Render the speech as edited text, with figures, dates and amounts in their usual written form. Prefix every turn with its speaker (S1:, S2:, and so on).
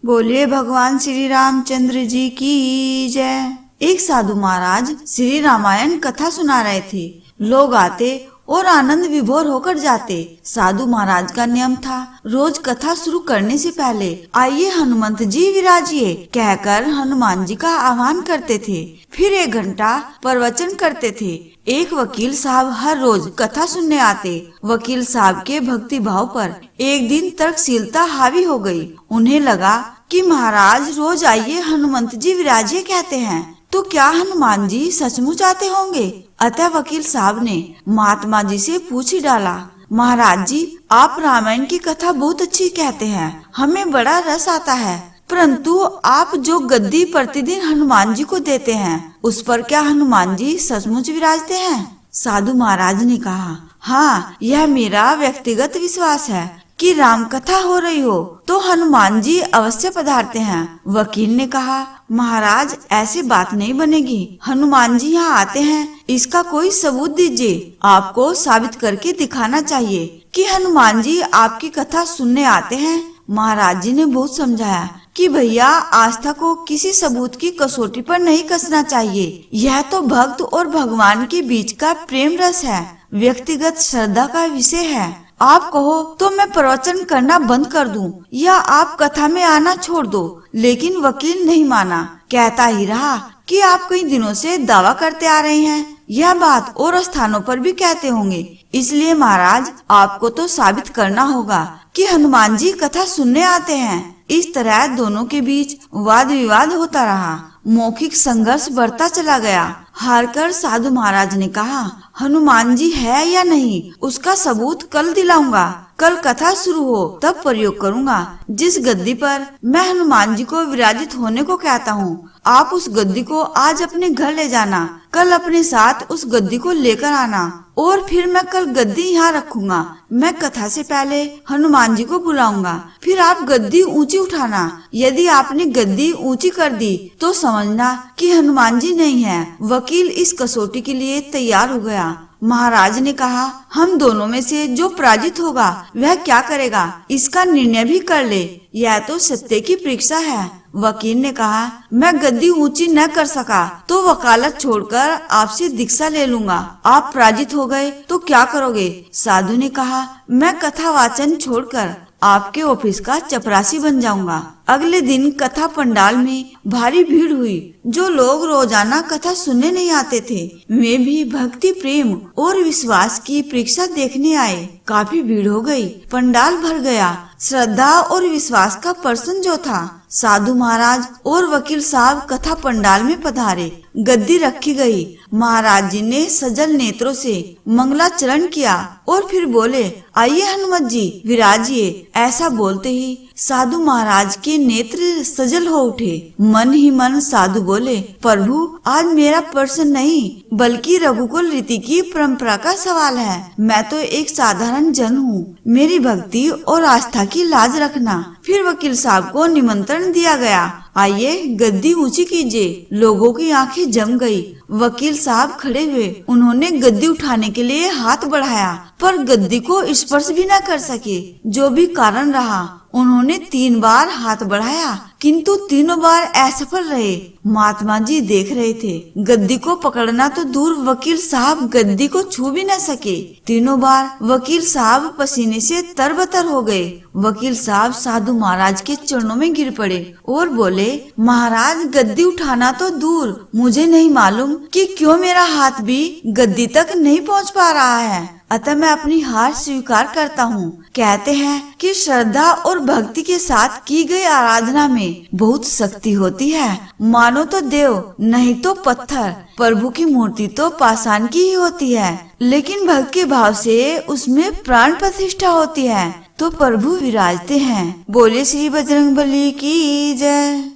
S1: बोलिए भगवान श्री रामचंद्र जी की जय। एक साधु महाराज श्री रामायण कथा सुना रहे थे। लोग आते और आनंद विभोर होकर जाते। साधु महाराज का नियम था, रोज कथा शुरू करने से पहले आइए हनुमंत जी विराजिए कहकर हनुमान जी का आह्वान करते थे। फिर 1 घंटा प्रवचन करते थे। एक वकील साहब हर रोज कथा सुनने आते। वकील साहब के भक्ति भाव पर एक दिन तर्कशीलता हावी हो गई। उन्हें लगा कि महाराज रोज आइए हनुमंत जी विराजिए कहते हैं, तो क्या हनुमान जी सचमुच आते होंगे? अतः वकील साहब ने महात्मा जी से पूछ ही डाला, महाराज जी आप रामायण की कथा बहुत अच्छी कहते हैं, हमें बड़ा रस आता है, परंतु आप जो गद्दी प्रतिदिन हनुमान जी को देते हैं उस पर क्या हनुमान जी सचमुच विराजते हैं? साधु महाराज ने कहा, हाँ यह मेरा व्यक्तिगत विश्वास है कि राम कथा हो रही हो तो हनुमान जी अवश्य पधारते हैं। वकील ने कहा, महाराज ऐसी बात नहीं बनेगी, हनुमान जी यहाँ आते हैं, इसका कोई सबूत दीजिए। आपको साबित करके दिखाना चाहिए कि हनुमान जी आपकी कथा सुनने आते हैं। महाराज जी ने बहुत समझाया कि भैया आस्था को किसी सबूत की कसौटी पर नहीं कसना चाहिए। यह तो भक्त और भगवान के बीच का प्रेम रस है, व्यक्तिगत श्रद्धा का विषय है। आप कहो तो मैं प्रवचन करना बंद कर दूं या आप कथा में आना छोड़ दो। लेकिन वकील नहीं माना, कहता ही रहा कि आप कई दिनों से दावा करते आ रहे हैं, यह बात और स्थानों पर भी कहते होंगे, इसलिए महाराज आपको तो साबित करना होगा कि हनुमान जी कथा सुनने आते हैं। इस तरह दोनों के बीच वाद विवाद होता रहा। मौखिक संघर्ष बढ़ता चला गया। हारकर साधु महाराज ने कहा, हनुमान जी है या नहीं उसका सबूत कल दिलाऊंगा। कल कथा शुरू हो तब प्रयोग करूंगा। जिस गद्दी पर मैं हनुमान जी को विराजित होने को कहता हूँ, आप उस गद्दी को आज अपने घर ले जाना। कल अपने साथ उस गद्दी को लेकर आना और फिर मैं कल गद्दी यहाँ रखूंगा। मैं कथा से पहले हनुमान जी को बुलाऊंगा, फिर आप गद्दी ऊंची उठाना। यदि आपने गद्दी ऊंची कर दी तो समझना कि हनुमान जी नहीं है। वकील इस कसौटी के लिए तैयार हो गया। महाराज ने कहा, हम दोनों में से जो पराजित होगा वह क्या करेगा, इसका निर्णय भी कर ले। यह तो सत्य की परीक्षा है। वकील ने कहा, मैं गद्दी ऊंची न कर सका तो वकालत छोड़कर आपसे दीक्षा ले लूंगा। आप पराजित हो गए तो क्या करोगे? साधु ने कहा, मैं कथा वाचन छोड़कर आपके ऑफिस का चपरासी बन जाऊंगा। अगले दिन कथा पंडाल में भारी भीड़ हुई। जो लोग रोजाना कथा सुनने नहीं आते थे वे भी भक्ति प्रेम और विश्वास की परीक्षा देखने आए। काफी भीड़ हो गई, पंडाल भर गया। श्रद्धा और विश्वास का प्रश्न जो था। साधु महाराज और वकील साहब कथा पंडाल में पधारे। गद्दी रखी गई। महाराज जी ने सजल नेत्रों से मंगलाचरण किया और फिर बोले, आइए हनुमत जी विराजिए। ऐसा बोलते ही साधु महाराज के नेत्र सजल हो उठे। मन ही मन साधु बोले, प्रभु आज मेरा प्रश्न नहीं बल्कि रघुकुल रीति की परंपरा का सवाल है। मैं तो एक साधारण जन हूँ, मेरी भक्ति और आस्था की लाज रखना। फिर वकील साहब को निमंत्रण दिया गया, आइए गद्दी ऊंची कीजिए। लोगों की आंखें जम गई। वकील साहब खड़े हुए। उन्होंने गद्दी उठाने के लिए हाथ बढ़ाया पर गद्दी को स्पर्श भी न कर सके। जो भी कारण रहा, उन्होंने 3 बार हाथ बढ़ाया किंतु तीनों बार असफल रहे। महात्मा जी देख रहे थे। गद्दी को पकड़ना तो दूर, वकील साहब गद्दी को छू भी न सके। तीनों बार वकील साहब पसीने से तरबतर हो गए। वकील साहब साधु महाराज के चरणों में गिर पड़े और बोले, महाराज गद्दी उठाना तो दूर, मुझे नहीं मालूम कि क्यों मेरा हाथ भी गद्दी तक नहीं पहुंच पा रहा है। अतः मैं अपनी हार स्वीकार करता हूँ। कहते हैं कि श्रद्धा और भक्ति के साथ की गई आराधना में बहुत शक्ति होती है। मानो तो देव नहीं तो पत्थर। प्रभु की मूर्ति तो पाषाण की ही होती है, लेकिन भक्त के भाव से उसमें प्राण प्रतिष्ठा होती है तो प्रभु विराजते हैं। बोले श्री बजरंगबली की जय।